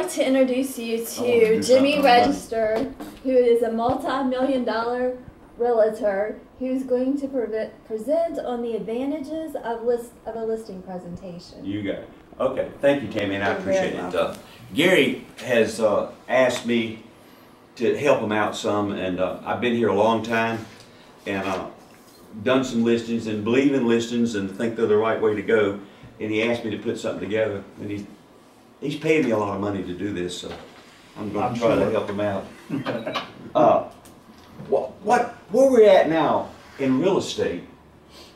like to introduce you to Jimmy Register, who is a multi-million-dollar realtor who's going to present on the advantages of a listing presentation. You got it. Okay, thank you, Tammy, and I appreciate it. Gary has asked me to help him out some, and I've been here a long time, and done some listings, and believe in listings, and think they're the right way to go. And he asked me to put something together, and he's paying me a lot of money to do this, so I'm going to try to help him out. Where we're at now in real estate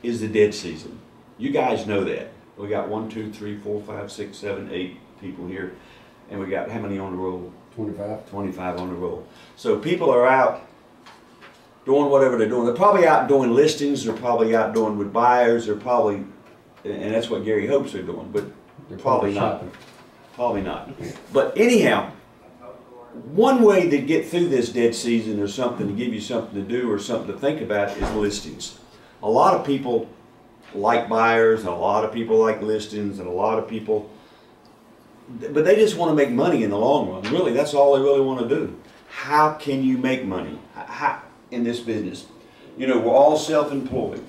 is the dead season. You guys know that. We got 1, 2, 3, 4, 5, 6, 7, 8 people here, and we got how many on the roll? 25. 25 on the roll. So people are out doing whatever they're doing. They're probably out doing listings. They're probably out doing with buyers. They're probably, and that's what Gary hopes they're doing, but They're probably not. shopping. Probably not. But anyhow, one way to get through this dead season or something, to give you something to do or something to think about, is listings. A lot of people like buyers, and a lot of people like listings, and a lot of people, but they just want to make money in the long run. Really, that's all they really want to do. How can you make money in this business? You know, we're all self-employed.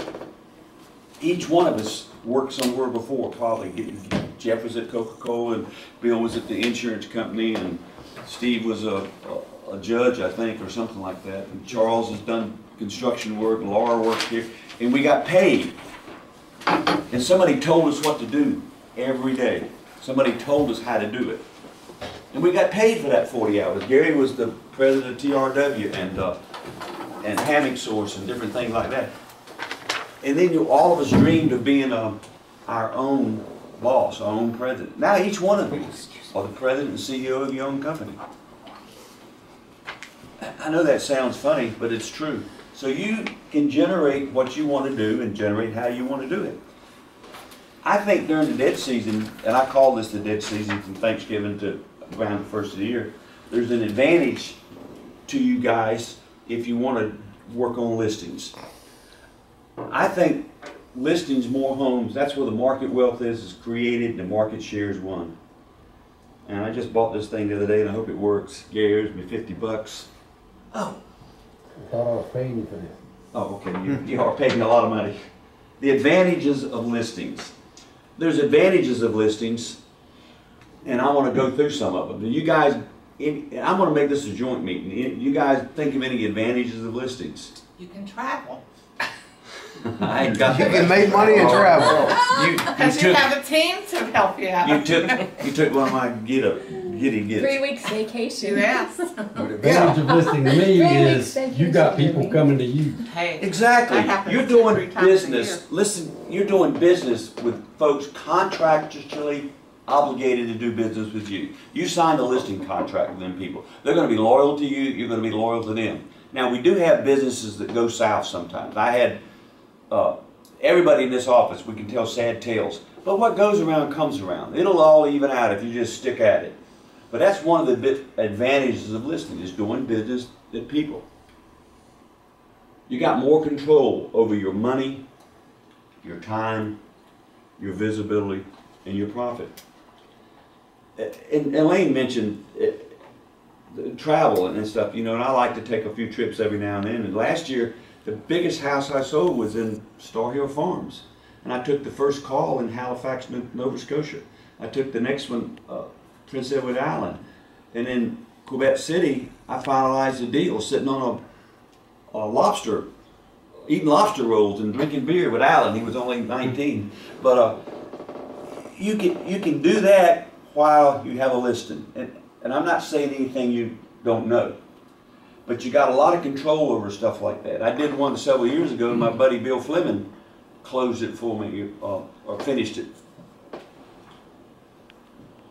Each one of us worked somewhere before, probably. Jeff was at Coca-Cola, and Bill was at the insurance company, and Steve was a judge, I think, or something like that. And Charles has done construction work, and Laura worked here, and we got paid. And somebody told us what to do every day. Somebody told us how to do it. And we got paid for that 40 hours. Gary was the president of TRW and Hammock Source and different things like that. And then all of us dreamed of being our own boss, our own president. Now each one of you are the president and CEO of your own company. I know that sounds funny, but it's true. So you can generate what you want to do and generate how you want to do it. I think during the dead season, and I call this the dead season from Thanksgiving to around the first of the year, there's an advantage to you guys if you want to work on listings. I think listings, more homes, that's where the market wealth is created and the market share is won. And I just bought this thing the other day and I hope it works. Gary owes me 50 bucks. Oh. I thought I was paying you for this. Oh, okay, you are paying a lot of money. The advantages of listings. There's advantages of listings, and I want to go through some of them. You guys, I'm going to make this a joint meeting. You guys think of any advantages of listings? You can travel. I ain't got You can make money and travel. Because you have a team to help you out. You took one of my giddy 3 weeks vacation. Yes. The advantage of listening to me is you got people coming to you. Hey, Exactly. that happens You're 2 doing or 3 times a business. year. Listen, you're doing business with folks contractually obligated to do business with you. You signed a listing contract with them people. They're going to be loyal to you. You're going to be loyal to them. Now, we do have businesses that go south sometimes. I had everybody in this office, we can tell sad tales. But what goes around comes around. It'll all even out if you just stick at it. But that's one of the advantages of listing, is doing business with people. You got more control over your money, your time, your visibility, and your profit. And Elaine mentioned travel and stuff, you know, and I like to take a few trips every now and then. And last year, the biggest house I sold was in Star Hill Farms. And I took the first call in Halifax, Nova Scotia. I took the next one, Prince Edward Island. And in Quebec City, I finalized a deal sitting on a lobster, eating lobster rolls and drinking beer with Alan. He was only 19. But you can do that while you have a listing. And I'm not saying anything you don't know. But you got a lot of control over stuff like that. I did one several years ago, and my buddy Bill Fleming closed it for me, or finished it.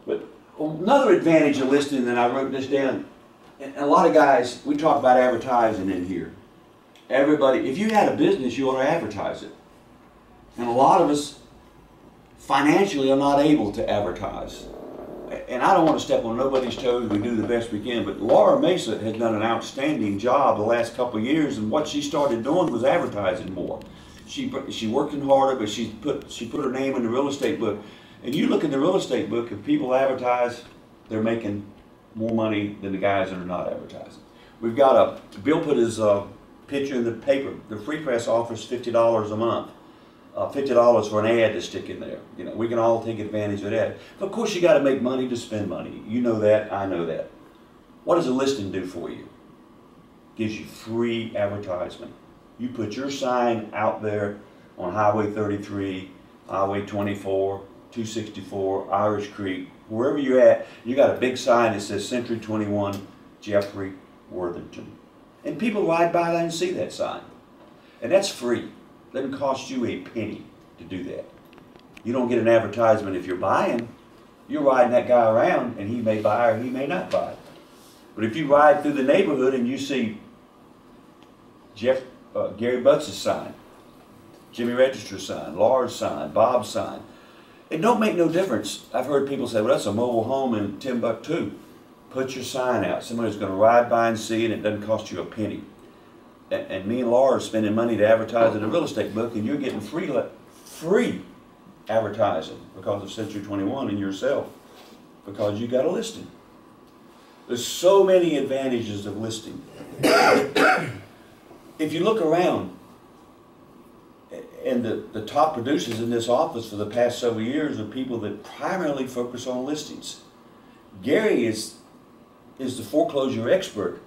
But another advantage of listing, and I wrote this down, and a lot of guys, we talk about advertising in here. Everybody, if you had a business, you ought to advertise it. And a lot of us financially are not able to advertise. And I don't want to step on nobody's toes, we do the best we can, but Laura Mesa has done an outstanding job the last couple of years, and what she started doing was advertising more. She working harder, but she put her name in the real estate book. And you look in the real estate book, if people advertise they're making more money than the guys that are not advertising. We've got Bill put his picture in the paper. The Free Press offers $50 a month. $50 for an ad to stick in there. You know, we can all take advantage of that. But of course, you got to make money to spend money. You know that. I know that. What does a listing do for you? Gives you free advertisement. You put your sign out there on Highway 33, Highway 24, 264, Irish Creek, wherever you're at. You got a big sign that says Century 21, Jeffrey Worthington, and people ride by that and see that sign, and that's free. Doesn't cost you a penny to do that. You don't get an advertisement if you're buying. You're riding that guy around and he may buy or he may not buy. But if you ride through the neighborhood and you see Gary Butts' sign, Jimmy Register's sign, Laura's sign, Bob's sign, it don't make no difference. I've heard people say, well, that's a mobile home in Timbuktu. Put your sign out. Somebody's going to ride by and see it, and it doesn't cost you a penny. And me and Laura are spending money to advertise in a real estate book, and you're getting free advertising because of Century 21 and yourself, because you got a listing. There's so many advantages of listing. If you look around, and the top producers in this office for the past several years are people that primarily focus on listings. Gary is the foreclosure expert.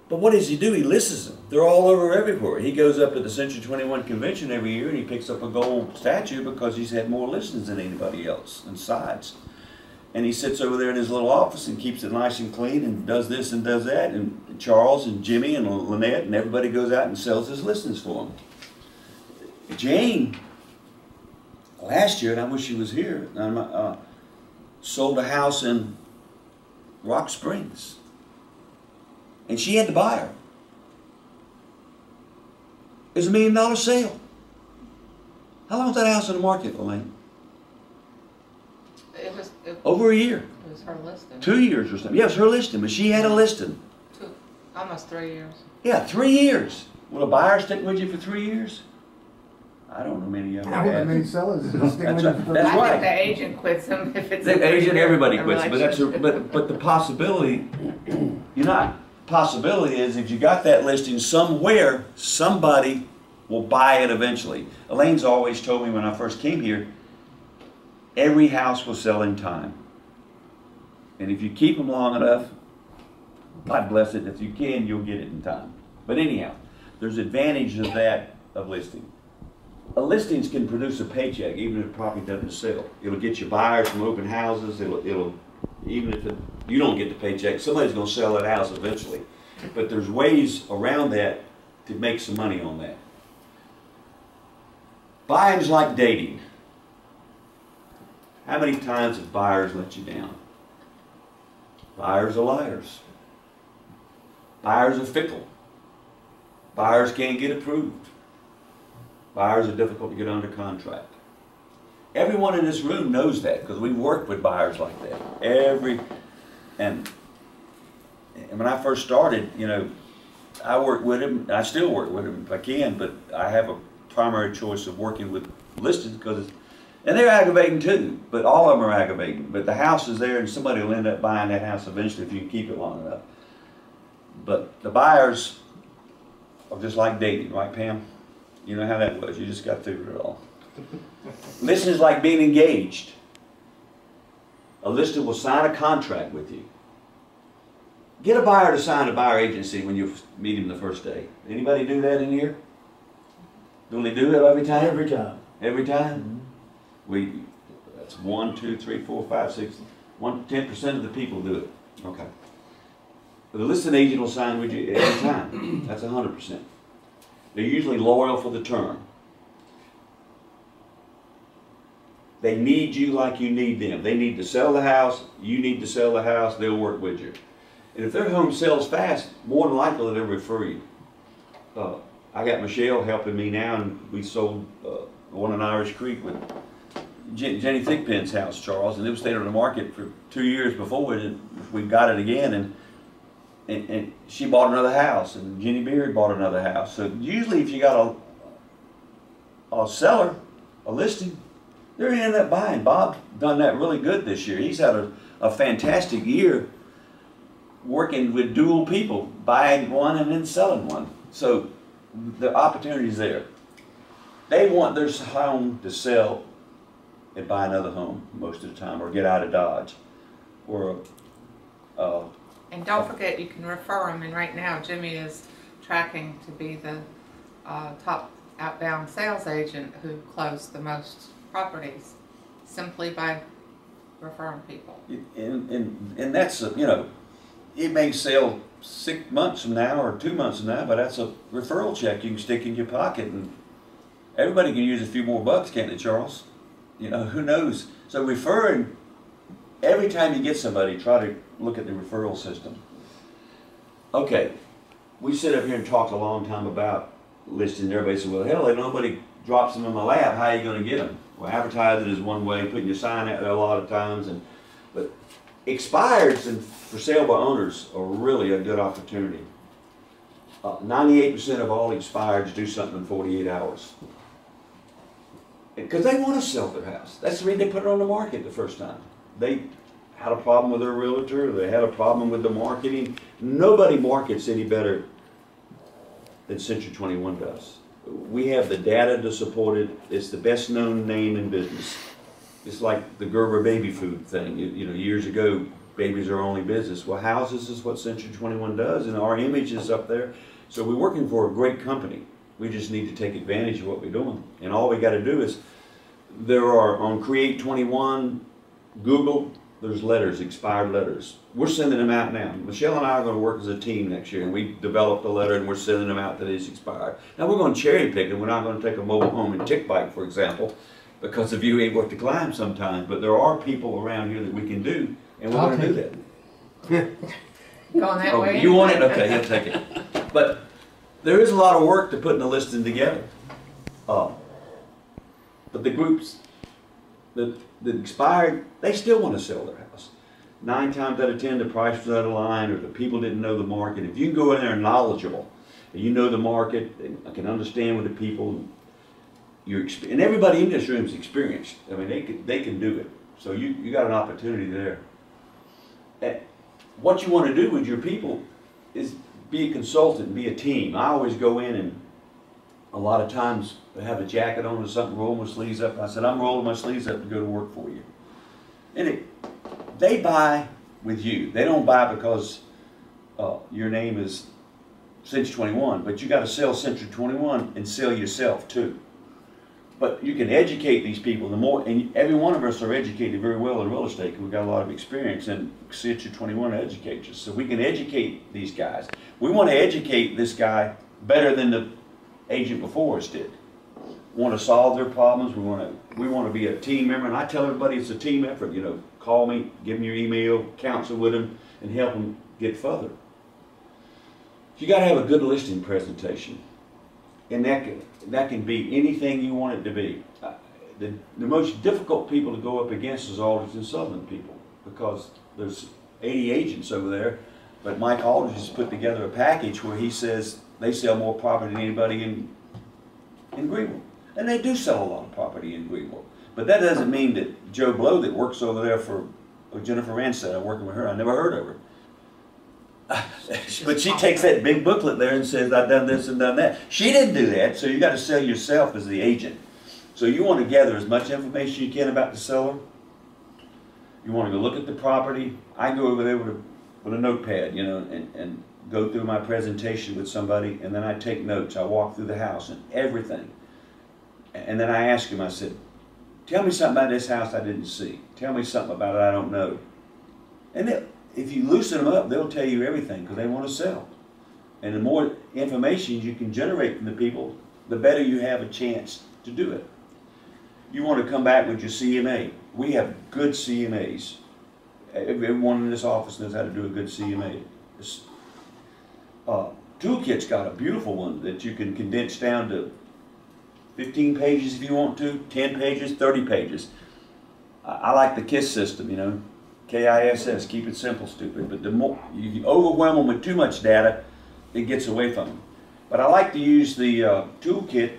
But what does he do? He lists them. They're all over everywhere. He goes up to the Century 21 convention every year and he picks up a gold statue because he's had more listings than anybody else and sides. And he sits over there in his little office and keeps it nice and clean and does this and does that. And Charles and Jimmy and Lynette and everybody goes out and sells his listings for him. Jane, last year, and I wish she was here, sold a house in Rock Springs. And she had to buy her. It was $1 million sale. How long was that house in the market, Elaine? Over a year. It was her listing. 2 years or something. Yeah, it was her listing, but she had a listing. Almost 3 years. Yeah, 3 years. Will a buyer stick with you for 3 years? I don't know many of them. I don't know many sellers that stick with That's you for right. I think the agent quits them if it's The agent, everybody quits, but relationship. but the possibility, possibility is if you got that listing somewhere, somebody will buy it eventually. Elaine's always told me when I first came here, every house will sell in time. And if you keep them long enough, God bless it, if you can, you'll get it in time. But anyhow, there's advantages of that, of listing. A listings can produce a paycheck even if the property doesn't sell. It'll get you buyers from open houses. It'll even if you don't get the paycheck, somebody's going to sell that house eventually. But there's ways around that to make some money on that. Buying's like dating. How many times have buyers let you down? Buyers are liars. Buyers are fickle. Buyers can't get approved. Buyers are difficult to get under contract. Everyone in this room knows that because we work with buyers like that. And when I first started, I work with them. I still work with them if I can, but I have a primary choice of working with listings because, and they're aggravating too. But all of them are aggravating. But the house is there, and somebody will end up buying that house eventually if you can keep it long enough. But the buyers are just like dating, right, Pam? You know how that was. You just got through it all. Listing is like being engaged. A lister will sign a contract with you. Get a buyer to sign a buyer agency when you meet him the first day. Anybody do that in here? Do they do it every time? Every time. Every time? Mm-hmm. That's 1, 2, 3, 4, 5, 6. 10% of the people do it. Okay. But the listing agent will sign with you every time. That's 100%. They're usually loyal for the term. They need you like you need them. They need to sell the house. You need to sell the house. They'll work with you. And if their home sells fast, more than likely they'll refer you. I got Michelle helping me now, and we sold one in Irish Creek with Jenny Thickpen's house, Charles, and it was stayed on the market for 2 years before we got it again, and she bought another house, and Jenny Beard bought another house. So usually if you got a seller, a listing, they're going to end up buying. Bob's done that really good this year. He's had a fantastic year working with dual people, buying one and then selling one. So the opportunity's there. They want their home to sell and buy another home most of the time, or get out of Dodge, or And don't forget, you can refer them, and right now Jimmy is tracking to be the top outbound sales agent who closed the most properties simply by referring people. and that's a, you know, it may sell 6 months from now or 2 months from now, but that's a referral check you can stick in your pocket, and everybody can use a few more bucks, can't they, Charles? You know, who knows? So referring, every time you get somebody, try to look at the referral system. Okay, we sit up here and talk a long time about listings. Everybody says, well, hell, if nobody drops them in my lap, how are you going to get them? Well, advertising is one way, putting your sign out there a lot of times, but expireds and for sale by owners are really a good opportunity. 98% of all expireds do something in 48 hours. Because they want to sell their house. That's the reason they put it on the market the first time. They had a problem with their realtor, they had a problem with the marketing. Nobody markets any better than Century 21 does. We have the data to support it. It's the best known name in business. It's like the Gerber baby food thing. You know, years ago, babies are our only business. Well, houses is what Century 21 does, and our image is up there. So we're working for a great company. We just need to take advantage of what we're doing. And all we got to do is, there are on Create 21, Google, there's letters, expired letters. We're sending them out now. Michelle and I are going to work as a team next year, and we developed a letter and we're sending them out that is expired. Now we're going to cherry pick them. We're not going to take a mobile home and tick bike, for example, because the view ain't worth the climb sometimes. But there are people around here that we can do, and we're going to do that. Going that way? You want it? Okay, he'll take it. But there is a lot of work to putting the listing together. But the groups that expired, they still want to sell their house. 9 times out of 10, the price was out of line, or the people didn't know the market. If you can go in there knowledgeable, and you know the market, and can understand with the people, and everybody in this room is experienced. I mean, they can do it. So you got an opportunity there. And what you want to do with your people is be a consultant, be a team. I always go in and a lot of times I have a jacket on or something, roll my sleeves up. I said, I'm rolling my sleeves up to go to work for you. And they buy with you. They don't buy because your name is Century 21, but you got to sell Century 21 and sell yourself too. But you can educate these people. The more, and every one of us are educated very well in real estate because we've got a lot of experience, and Century 21 educates us. So we can educate these guys. We want to educate this guy better than the agent before us did. We want to solve their problems. We want to be a team member, and I tell everybody it's a team effort. You know, call me, give them your email, counsel with them, and help them get further. You got to have a good listing presentation, and that can be anything you want it to be. The most difficult people to go up against is Aldridge and Sutherland people, because there's 80 agents over there, but Mike Aldridge has put together a package where he says they sell more property than anybody in Greenville. And they do sell a lot of property in Greenville. But that doesn't mean that Joe Blow that works over there for Jennifer Ranstead, I'm working with her, I never heard of her. But she takes that big booklet there and says, I've done this and done that. She didn't do that, so you got to sell yourself as the agent. So you want to gather as much information you can about the seller. You want to go look at the property. I go over there with a notepad, you know, and go through my presentation with somebody, and then I take notes. I walk through the house and everything. And then I ask him, I said, tell me something about this house I didn't see. Tell me something about it I don't know. And if you loosen them up, they'll tell you everything because they want to sell. And the more information you can generate from the people, the better you have a chance to do it. You want to come back with your CMA. We have good CMAs. Everyone in this office knows how to do a good CMA. Toolkit's got a beautiful one that you can condense down to 15 pages if you want to, 10 pages, 30 pages. I like the KISS system, you know, K-I-S-S, keep it simple, stupid. But the more you overwhelm them with too much data, it gets away from them. But I like to use the Toolkit,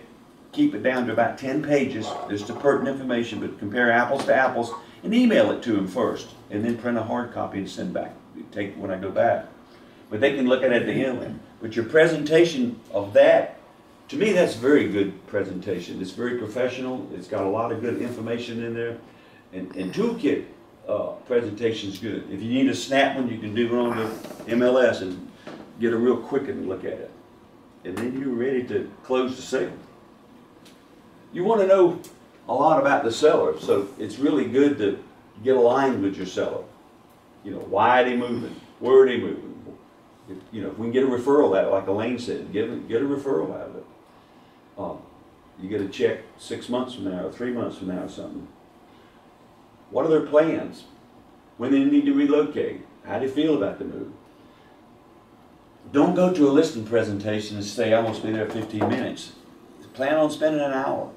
keep it down to about 10 pages, just the pertinent information, but compare apples to apples, and email it to them first, and then print a hard copy and send back, take when I go back. But they can look at it at the end. But your presentation of that, to me, that's very good presentation. It's very professional. It's got a lot of good information in there. And toolkit presentation is good. If you need a snap one, you can do it on the MLS and get a real quick and look at it. And then you're ready to close the sale. You want to know a lot about the seller, so it's really good to get aligned with your seller. You know, why are they moving? Where are they moving? You know, if we can get a referral out, like Elaine said, get a referral out of it. You get a check 6 months from now or 3 months from now or something. What are their plans? When they need to relocate? How do they feel about the move? Don't go to a listing presentation and say, I'm going to be there 15 minutes. Plan on spending an hour.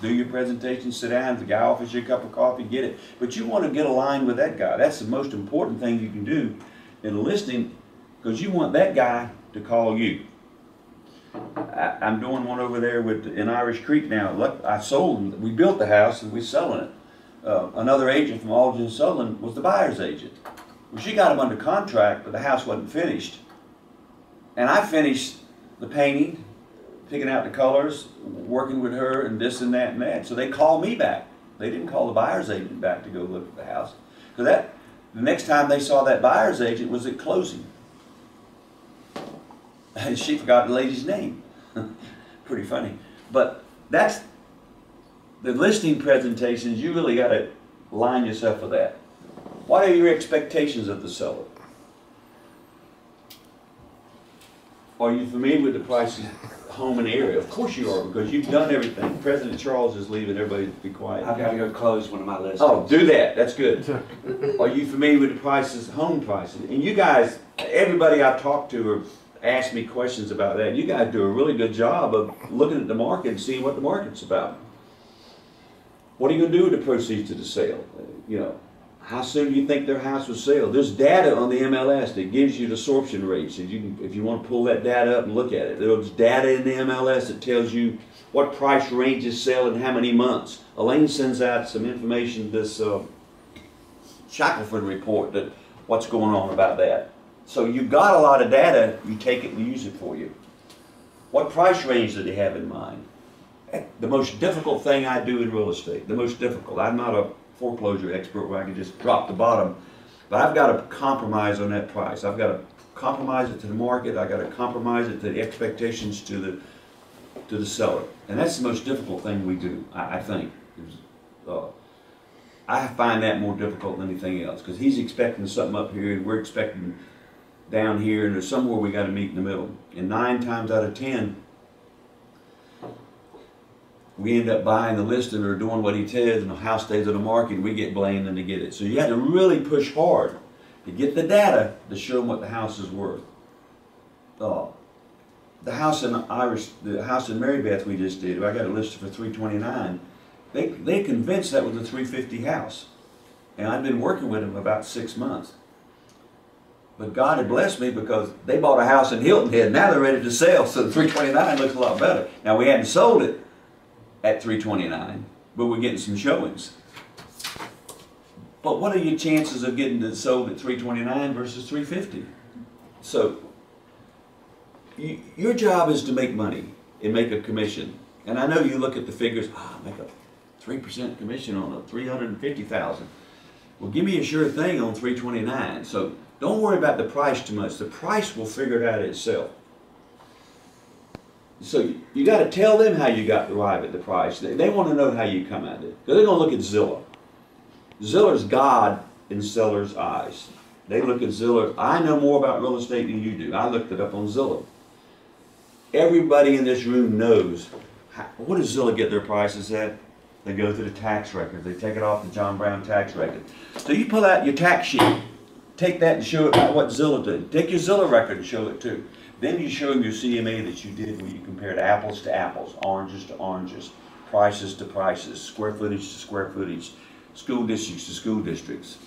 Do your presentation, sit down, the guy offers you a cup of coffee, get it. But you want to get aligned with that guy. That's the most important thing you can do in a listing, because you want that guy to call you. I'm doing one over there in Irish Creek now. Look, we built the house and we're selling it. Another agent from Aldridge & Sutherland was the buyer's agent. Well, she got him under contract, but the house wasn't finished. And I finished the painting, picking out the colors, working with her and this and that and that. So they called me back. They didn't call the buyer's agent back to go look at the house. So the next time they saw that buyer's agent was at closing. And she forgot the lady's name. Pretty funny. But that's the listing presentations. You really got to line yourself with that. What are your expectations of the seller? Are you familiar with the prices, home and area? Of course you are, because you've done everything. President Charles is leaving. Everybody be quiet. I've got to go close one of my lists. Oh, do that. That's good. Are you familiar with the prices, home prices? And you guys, everybody I've talked to or asked me questions about that. You guys do a really good job of looking at the market and seeing what the market's about. What are you going to do with the proceeds of the sale? You know, how soon do you think their house will sell? There's data on the MLS that gives you the absorption rates. If you want to pull that data up and look at it, there's data in the MLS that tells you what price ranges sell in how many months. Elaine sends out some information, this Shackelford report, that what's going on about that. So you've got a lot of data, you take it and use it for you. What price range do they have in mind? The most difficult thing I do in real estate, the most difficult. I'm not a foreclosure expert where I can just drop the bottom, but I've got to compromise on that price. I've got to compromise it to the market. I've got to compromise it to the expectations to the seller. And that's the most difficult thing we do, I think. I find that more difficult than anything else, because he's expecting something up here and we're expecting down here, and there's somewhere we got to meet in the middle. And 9 times out of 10, we end up buying the listing or doing what he says, and the house stays on the market, and we get blamed and to get it. So you have to really push hard to get the data to show them what the house is worth. The house in Mary Beth we just did, I got it listed for $329. They convinced that was a $350 house, and I've been working with them about 6 months. But God had blessed me, because they bought a house in Hilton Head. Now they're ready to sell, so the $329 looks a lot better. Now we hadn't sold it at $329, but we're getting some showings. But what are your chances of getting it sold at $329 versus $350? So your job is to make money and make a commission. And I know you look at the figures, make a 3% commission on a $350,000. Well, give me a sure thing on $329. So don't worry about the price too much. The price will figure it out itself. So you got to tell them how you got to arrive at the price. They want to know how you come at it. They're going to look at Zillow. Zillow's God in sellers' eyes. They look at Zillow. I know more about real estate than you do. I looked it up on Zillow. Everybody in this room knows, what does Zillow get their prices at? They go through the tax record. They take it off the John Brown tax record. So you pull out your tax sheet, take that and show it by what Zillow did. Take your Zillow record and show it too. Then you show them your CMA that you did, where you compared apples to apples, oranges to oranges, prices to prices, square footage to square footage, school districts to school districts.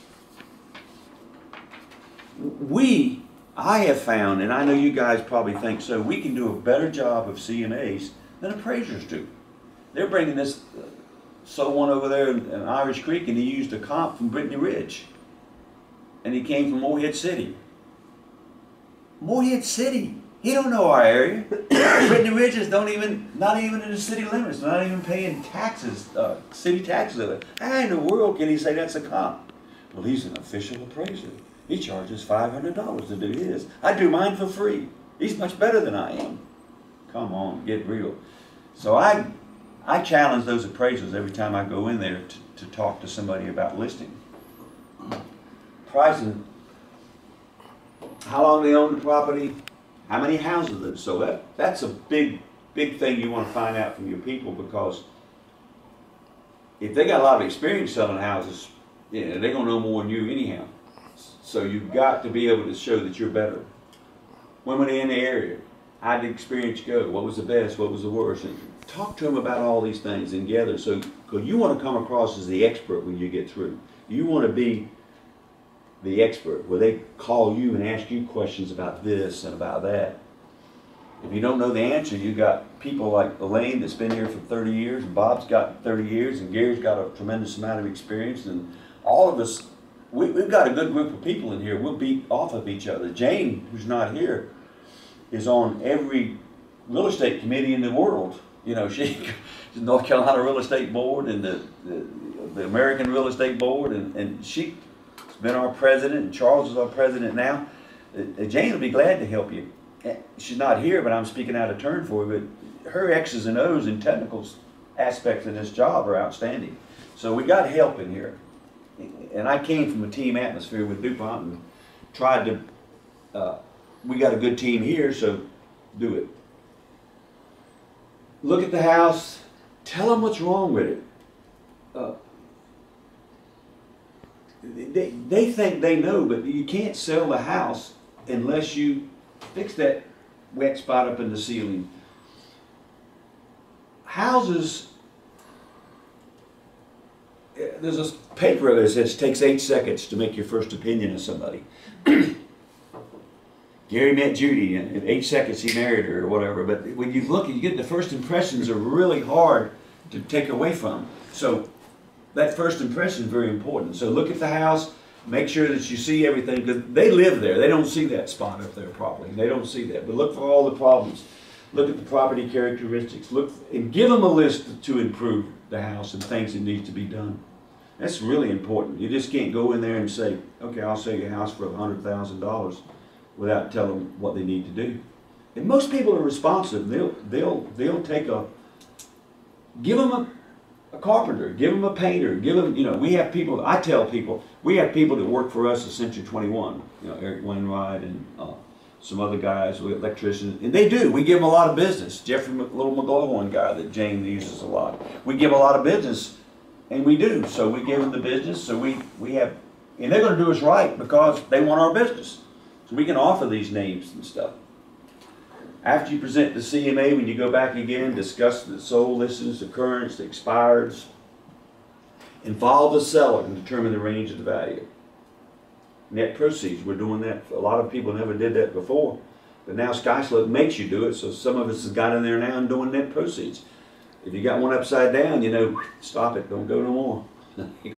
I have found, and I know you guys probably think so, we can do a better job of CMAs than appraisers do. They're bringing this sold one over there in Irish Creek, and he used a comp from Brittany Ridge. And he came from Morehead City. Morehead City. He don't know our area. Brittany Ridge is not even in the city limits, not even paying taxes, city taxes. How in the world can he say that's a comp? Well, he's an official appraiser. He charges $500 to do his. I do mine for free. He's much better than I am. Come on, get real. So I challenge those appraisals every time I go in there to talk to somebody about listing. Pricing, how long they own the property, how many houses they've sold. That's a big thing you want to find out from your people, because if they got a lot of experience selling houses, they're going to know more than you anyhow. So you've got to be able to show that you're better. When were they in the area? How did the experience go? What was the best? What was the worst? And talk to them about all these things together. So, because you want to come across as the expert when you get through. You want to be the expert, where they call you and ask you questions about this and about that. If you don't know the answer, you got people like Elaine that's been here for 30 years, and Bob's got 30 years, and Gary's got a tremendous amount of experience, and all of us, we've got a good group of people in here. We'll beat off of each other. Jane, who's not here, is on every real estate committee in the world. You know, she's the North Carolina Real Estate Board and the American Real Estate Board, and she's been our president, and Charles is our president now. Jane will be glad to help you. She's not here, but I'm speaking out of turn for her. But her X's and O's and technical aspects of this job are outstanding. So we got help in here. And I came from a team atmosphere with DuPont and tried to, we got a good team here, so do it. Look at the house, tell them what's wrong with it. They think they know, but you can't sell the house unless you fix that wet spot up in the ceiling. Houses, there's a paper that says it takes 8 seconds to make your first opinion of somebody. Gary met Judy, and in 8 seconds he married her or whatever. But when you look, you get the first impressions are really hard to take away from. So that first impression is very important. So look at the house, make sure that you see everything, because they live there. They don't see that spot up there properly. They don't see that. But look for all the problems. Look at the property characteristics. Look and give them a list to improve the house and things that need to be done. That's really important. You just can't go in there and say, okay, I'll sell your house for $100,000 without telling them what they need to do. And most people are responsive. They'll take give them a carpenter, give them a painter, give them, you know, we have people, I tell people, we have people that work for us at Century 21, you know, Eric Wainwright and some other guys, electricians, and they do. We give them a lot of business. Jeffrey Little McGlowan guy that Jane uses a lot. We give a lot of business, and we do. So we give them the business, so we have, and they're going to do us right because they want our business. So we can offer these names and stuff. After you present the CMA, when you go back again, discuss the sold, listings, occurrence, the expireds. Involve the seller and determine the range of the value. Net proceeds, we're doing that. A lot of people never did that before. But now SkySlope makes you do it, so some of us has got in there now and doing net proceeds. If you got one upside down, you know, stop it, don't go no more.